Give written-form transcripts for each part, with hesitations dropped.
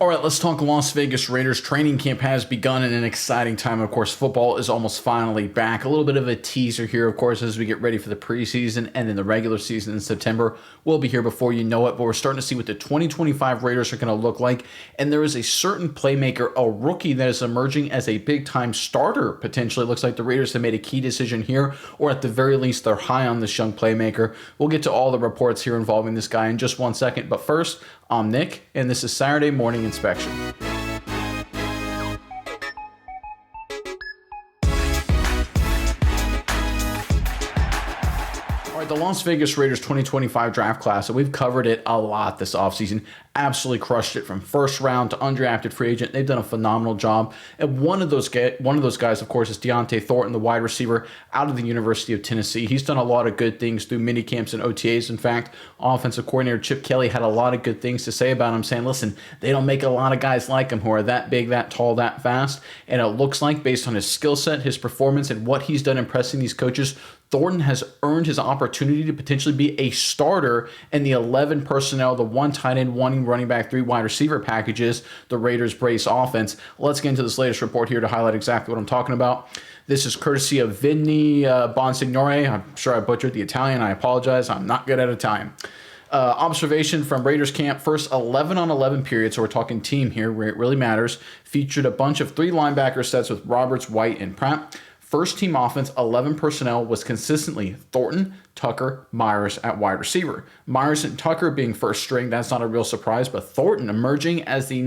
All right, let's talk Las Vegas Raiders. Training camp has begun in an exciting time. Of course, football is almost finally back. A little bit of a teaser here, of course, as we get ready for the preseason and then the regular season in September. We'll be here before you know it, but we're starting to see what the 2025 Raiders are going to look like. And there is a certain playmaker, a rookie that is emerging as a big-time starter, potentially. It looks like the Raiders have made a key decision here, or at the very least, they're high on this young playmaker. We'll get to all the reports here involving this guy in just 1 second. But first, I'm Nick, and this is Saturday Morning Inspection. The Las Vegas Raiders 2025 draft class, and we've covered it a lot this offseason. Absolutely crushed it from first round to undrafted free agent. They've done a phenomenal job. And one of those guys, of course, is Deontay Thornton, the wide receiver out of the University of Tennessee. He's done a lot of good things through mini camps and OTAs. In fact, offensive coordinator Chip Kelly had a lot of good things to say about him, saying, listen, they don't make a lot of guys like him who are that big, that tall, that fast. And it looks like, based on his skill set, his performance, and what he's done impressing these coaches, Thornton has earned his opportunity to potentially be a starter in the 11 personnel, the 1 tight end, 1 running back, 3 wide receiver packages, the Raiders brace offense. Let's get into this latest report here to highlight exactly what I'm talking about. This is courtesy of Vinny Bonsignore. I'm sure I butchered the Italian. I apologize. I'm not good at Italian. Observation from Raiders camp, first 11 on 11 period, so we're talking team here where it really matters, featured a bunch of 3 linebacker sets with Roberts, White, and Pratt. First team offense, 11 personnel, was consistently Thornton, Tucker, Myers at wide receiver. Myers and Tucker being first string, that's not a real surprise, but Thornton emerging as the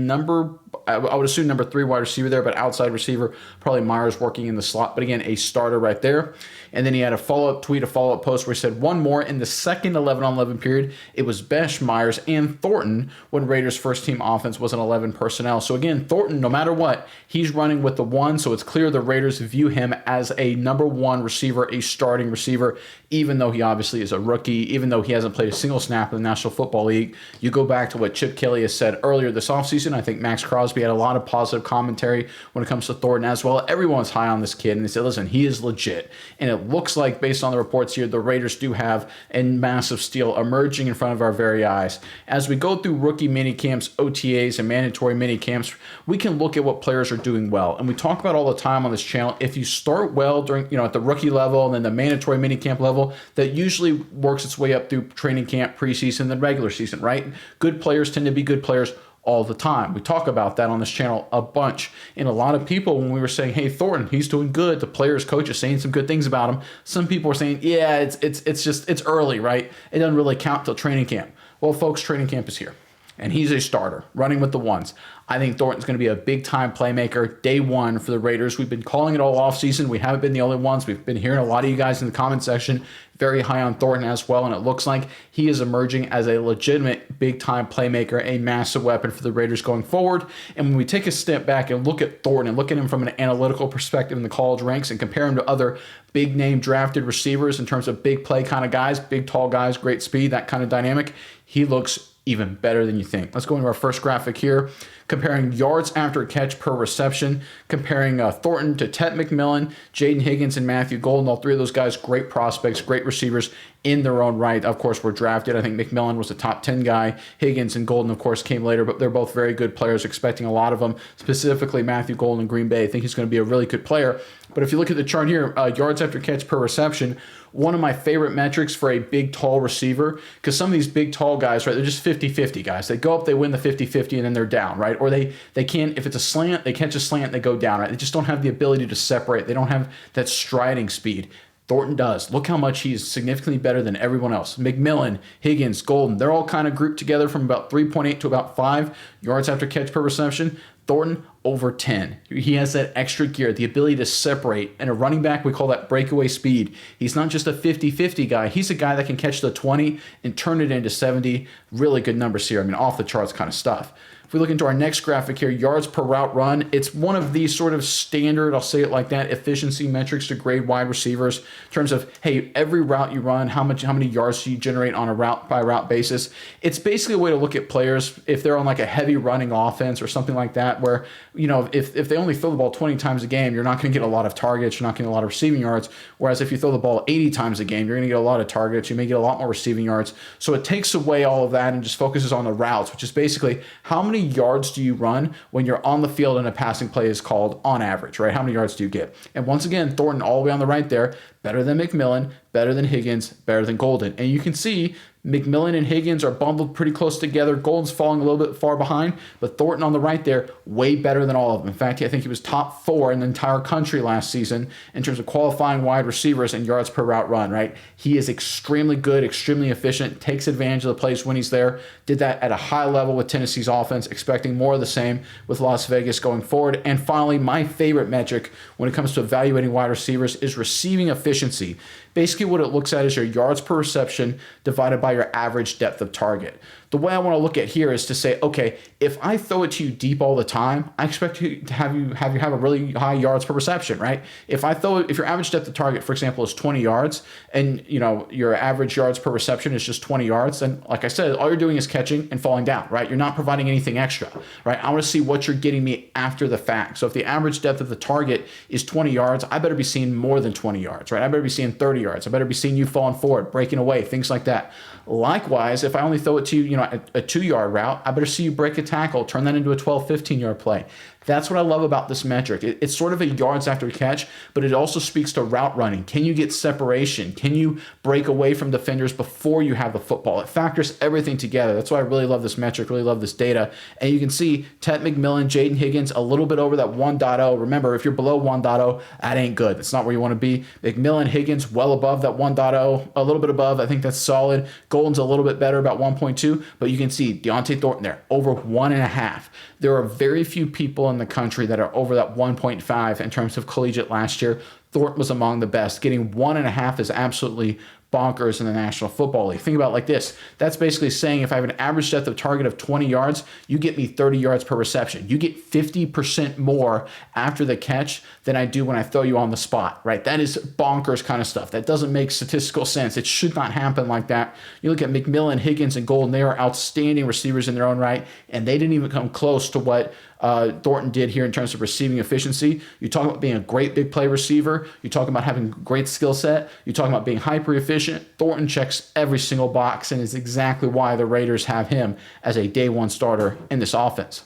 I would assume number 3 wide receiver there, but outside receiver, probably Myers working in the slot, but again, a starter right there. And then he had a follow-up tweet, a follow-up post where he said one more in the second 11 on 11 period. It was Besh, Myers, and Thornton when Raiders' first team offense was an 11 personnel. So again, Thornton, no matter what, he's running with the 1, so it's clear the Raiders view him as a number 1 receiver, a starting receiver, even though he obviously is a rookie, even though he hasn't played a single snap in the National Football League. You go back to what Chip Kelly has said earlier this offseason. I think Max Crosby had a lot of positive commentary when it comes to Thornton as well. Everyone's high on this kid, and they said, listen, he is legit. And it looks like, based on the reports here, the Raiders do have a massive steal emerging in front of our very eyes. As we go through rookie mini camps, OTAs, and mandatory mini camps, we can look at what players are doing well. And we talk about all the time on this channel, if you start well during, at the rookie level and then the mandatory mini camp level, that usually works its way up through training camp, preseason, and then regular season, right? Good players tend to be good players all the time. We talk about that on this channel a bunch. And a lot of people, when we were saying, hey, Thornton, he's doing good, the players, coaches saying some good things about him, some people are saying, yeah, it's early, right? It doesn't really count till training camp. Well, folks, training camp is here. And he's a starter, running with the 1s. I think Thornton's going to be a big-time playmaker day 1 for the Raiders. We've been calling it all offseason. We haven't been the only ones. We've been hearing a lot of you guys in the comment section very high on Thornton as well, and it looks like he is emerging as a legitimate big-time playmaker, a massive weapon for the Raiders going forward. And when we take a step back and look at Thornton and look at him from an analytical perspective in the college ranks and compare him to other big-name drafted receivers in terms of big play kind of guys, big, tall guys, great speed, that kind of dynamic, he looks even better than you think. Let's go into our first graphic here, comparing yards after catch per reception, comparing Thornton to Ted McMillan, Jaden Higgins, and Matthew Golden. All 3 of those guys, great prospects, great receivers in their own right. Of course, were drafted. I think McMillan was a top 10 guy. Higgins and Golden, of course, came later, but they're both very good players, expecting a lot of them, specifically Matthew Golden in Green Bay. I think he's going to be a really good player. But if you look at the chart here, yards after catch per reception, one of my favorite metrics for a big, tall receiver, because some of these big, tall guys, right, they're just 50-50 guys. They go up, they win the 50-50, and then they're down, right? Or they can't, if it's a slant, they catch a slant, they go down, right? They just don't have the ability to separate. They don't have that striding speed. Thornton does. Look how much he's significantly better than everyone else. McMillan, Higgins, Golden, they're all kind of grouped together from about 3.8 to about 5 yards after catch per reception. Thornton, over 10. He has that extra gear, the ability to separate. And a running back, we call that breakaway speed. He's not just a 50-50 guy. He's a guy that can catch the 20 and turn it into 70. Really good numbers here. I mean, off the charts kind of stuff. If we look into our next graphic here, yards per route run, it's one of these sort of standard, I'll say it like that, efficiency metrics to grade wide receivers in terms of, hey, every route you run, how many yards do you generate on a route by route basis. It's basically a way to look at players if they're on like a heavy running offense or something like that, where, if they only throw the ball 20 times a game, you're not going to get a lot of targets, you're not going to get a lot of receiving yards. Whereas if you throw the ball 80 times a game, you're going to get a lot of targets, you may get a lot more receiving yards. So it takes away all of that and just focuses on the routes, which is basically how many many yards do you run when you're on the field and a passing play is called on average, right? How many yards do you get? And once again, Thornton all the way on the right there, better than McMillan, better than Higgins, better than Golden. And you can see McMillan and Higgins are bundled pretty close together. Golden's falling a little bit far behind, but Thornton on the right there, way better than all of them. In fact, I think he was top 4 in the entire country last season in terms of qualifying wide receivers and yards per route run, right? He is extremely good, extremely efficient, takes advantage of the plays when he's there. Did that at a high level with Tennessee's offense, expecting more of the same with Las Vegas going forward. And finally, my favorite metric when it comes to evaluating wide receivers is receiving efficiency. Basically, what it looks at is your yards per reception divided by your average depth of target. The way I want to look at here is to say, okay, if I throw it to you deep all the time, I expect to have you have a really high yards per reception, right? If your average depth of target, for example, is 20 yards, and your average yards per reception is just 20 yards, then like I said, all you're doing is catching and falling down, right? You're not providing anything extra, right? I want to see what you're getting me after the fact. So if the average depth of the target is 20 yards, I better be seeing more than 20 yards, right? I better be seeing 30 yards. I better be seeing you falling forward, breaking away, things like that. Likewise, if I only throw it to you, a 2-yard route, I better see you break a tackle, turn that into a 12, 15-yard play. That's what I love about this metric. It's sort of a yards after catch, but it also speaks to route running. Can you get separation? Can you break away from defenders before you have the football? It factors everything together. That's why I really love this metric, really love this data. And you can see Ted McMillan, Jaden Higgins, a little bit over that 1.0. Remember, if you're below 1.0, that ain't good. That's not where you want to be. McMillan, Higgins, well above that 1.0, a little bit above. I think that's solid. Golden's a little bit better, about 1.2. But you can see Deontay Thornton there, over 1.5. There are very few people in the country that are over that 1.5 in terms of collegiate last year. Thornton was among the best. Getting 1.5 is absolutely bonkers in the National Football League. Think about it like this. That's basically saying if I have an average depth of target of 20 yards, you get me 30 yards per reception. You get 50% more after the catch than I do when I throw you on the spot, right? That is bonkers kind of stuff. That doesn't make statistical sense. It should not happen like that. You look at McMillan, Higgins, and Golden. They are outstanding receivers in their own right, and they didn't even come close to what Thornton did here in terms of receiving efficiency. You talk about being a great big play receiver. You talk about having great skill set. You talk about being hyper efficient. Thornton checks every single box and is exactly why the Raiders have him as a day one starter in this offense.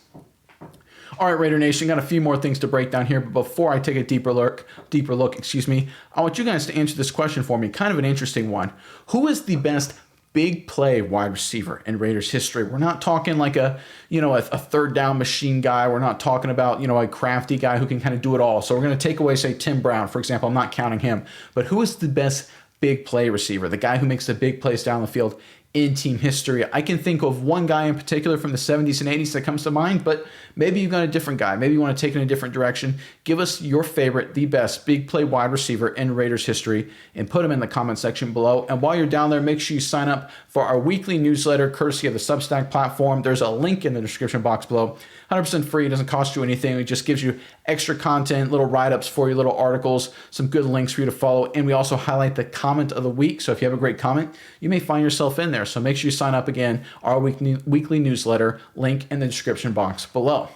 All right, Raider Nation, got a few more things to break down here, but before I take a deeper look, I want you guys to answer this question for me, kind of an interesting one. Who is the best big play wide receiver in Raiders history? We're not talking like a third down machine guy. We're not talking about, a crafty guy who can kind of do it all. So we're going to take away, say, Tim Brown, for example. I'm not counting him, but who is the best big play receiver, the guy who makes the big plays down the field in team history? I can think of one guy in particular from the 70s and 80s that comes to mind, but maybe you've got a different guy. Maybe you want to take it in a different direction. Give us your favorite, the best big play wide receiver in Raiders history and put them in the comment section below. And while you're down there, make sure you sign up for our weekly newsletter courtesy of the Substack platform. There's a link in the description box below. 100% free. It doesn't cost you anything. It just gives you extra content, little write-ups for you, little articles, some good links for you to follow. And we also highlight the comment of the week. So if you have a great comment, you may find yourself in there. So make sure you sign up again, our weekly newsletter, link in the description box below.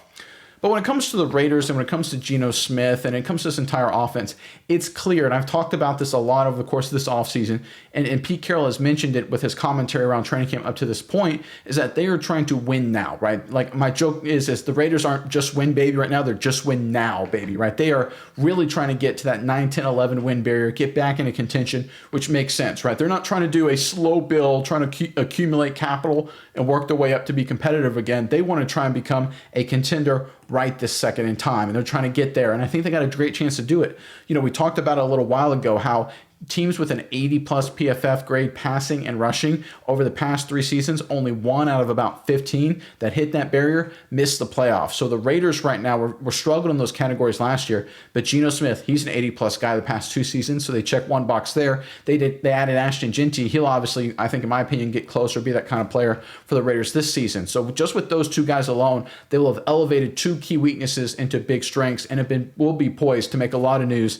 But when it comes to the Raiders and when it comes to Geno Smith and it comes to this entire offense, it's clear, and I've talked about this a lot over the course of this offseason, and Pete Carroll has mentioned it with his commentary around training camp up to this point, is that they are trying to win now, right? Like my joke is the Raiders aren't just win baby right now, they're just win now baby, right? They are really trying to get to that 9, 10, 11 win barrier, get back into contention, which makes sense, right? They're not trying to do a slow build, trying to accumulate capital and work their way up to be competitive again. They want to try and become a contender right this second in time, and they're trying to get there, and I think they got a great chance to do it. We talked about it a little while ago how teams with an 80-plus PFF grade passing and rushing over the past 3 seasons, only 1 out of about 15 that hit that barrier missed the playoffs. So the Raiders right now were struggling in those categories last year, but Geno Smith, he's an 80-plus guy the past 2 seasons, so they check one box there. They added Ashton Jeanty. He'll obviously, I think in my opinion, get closer, be that kind of player for the Raiders this season. So just with those 2 guys alone, they will have elevated 2 key weaknesses into big strengths and will be poised to make a lot of noise,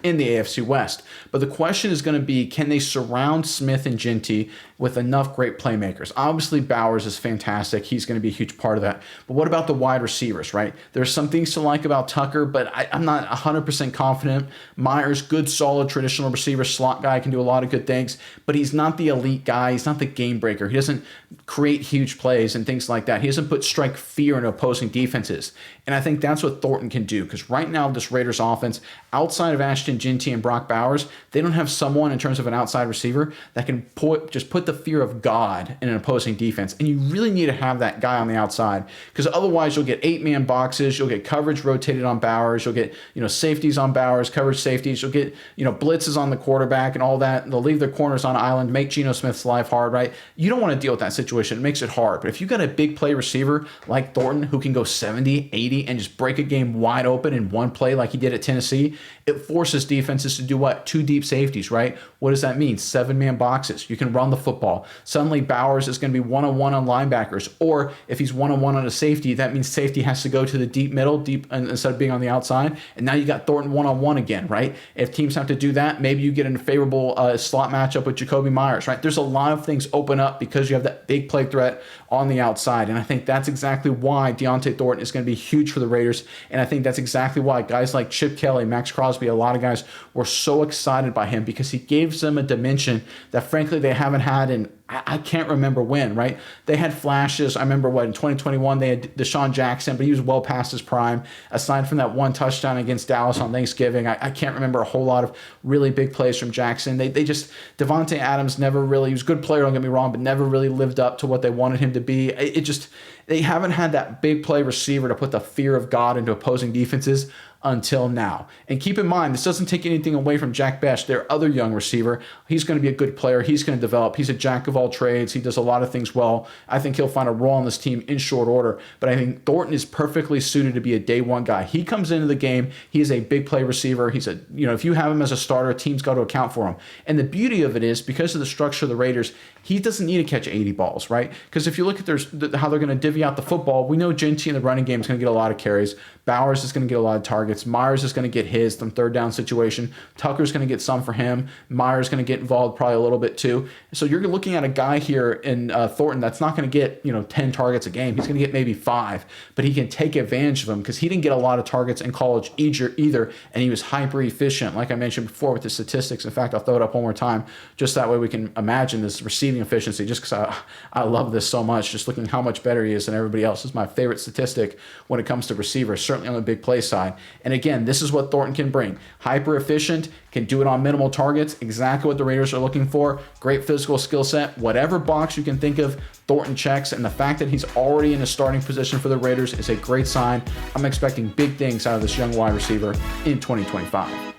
in the AFC West. But the question is going to be, can they surround Smith and Jeanty with enough great playmakers? Obviously, Bowers is fantastic. He's going to be a huge part of that. But what about the wide receivers, right? There's some things to like about Tucker, but I'm not 100% confident. Myers, good, solid, traditional receiver, slot guy, can do a lot of good things, but he's not the elite guy. He's not the game breaker. He doesn't create huge plays and things like that. He doesn't strike fear into opposing defenses. And I think that's what Thornton can do, because right now this Raiders offense, outside of Ashton Ginty and Brock Bowers, they don't have someone in terms of an outside receiver that can just put the fear of God in an opposing defense. And you really need to have that guy on the outside, because otherwise you'll get 8-man boxes, you'll get coverage rotated on Bowers, you'll get safeties on Bowers, coverage safeties, you'll get blitzes on the quarterback and all that. They'll leave their corners on island, make Geno Smith's life hard, right? You don't want to deal with that situation. It makes it hard. But if you got a big play receiver like Thornton who can go 70, 80, and just break a game wide open in one play like he did at Tennessee, it forces defenses to do what? 2 deep safeties, right? What does that mean? 7-man boxes. You can run the football. Suddenly Bowers is going to be one-on-one on linebackers. Or if he's one-on-one on a safety, that means safety has to go to the deep middle, instead of being on the outside. And now you got Thornton one-on-one again, right? If teams have to do that, maybe you get in a favorable slot matchup with Jacoby Myers, right? There's a lot of things open up because you have that big play threat on the outside. And I think that's exactly why Deontay Thornton is going to be huge for the Raiders. And I think that's exactly why guys like Chip Kelly, Max Crosby, a lot of guys were so excited by him, because he gives them a dimension that frankly they haven't had in I can't remember when, right? They had flashes. I remember in 2021 they had Deshaun Jackson, but he was well past his prime. Aside from that one touchdown against Dallas on Thanksgiving, I can't remember a whole lot of really big plays from Jackson. They just, Devontae Adams never really, he was a good player, don't get me wrong, but never really lived up to what they wanted him to be. They haven't had that big play receiver to put the fear of God into opposing defenses until now. And keep in mind, this doesn't take anything away from Jack Bech, their other young receiver. He's going to be a good player. He's going to develop. He's a jack of all trades. He does a lot of things well. I think he'll find a role on this team in short order. But I think Thornton is perfectly suited to be a day one guy. He comes into the game. He is a big play receiver. He's if you have him as a starter, teams got to account for him. And the beauty of it is, because of the structure of the Raiders, he doesn't need to catch 80 balls, right? Because if you look at how they're going to divvy out the football, we know Ginty in the running game is going to get a lot of carries. Bowers is going to get a lot of targets. Myers is going to get his from third down situation. Tucker's going to get some for him. Myers going to get involved probably a little bit too. So you're looking at a guy here in Thornton that's not going to get 10 targets a game. He's going to get maybe 5, but he can take advantage of them because he didn't get a lot of targets in college either, and he was hyper efficient, like I mentioned before with the statistics. In fact, I'll throw it up one more time, just that way we can imagine this receiving efficiency, just because I love this so much, just looking how much better he is than everybody else. This is my favorite statistic when it comes to receivers, certainly on the big play side. And again, this is what Thornton can bring. Hyper efficient, can do it on minimal targets, exactly what the Raiders are looking for. Great physical skill set. Whatever box you can think of, Thornton checks, and the fact that he's already in a starting position for the Raiders is a great sign. I'm expecting big things out of this young wide receiver in 2025.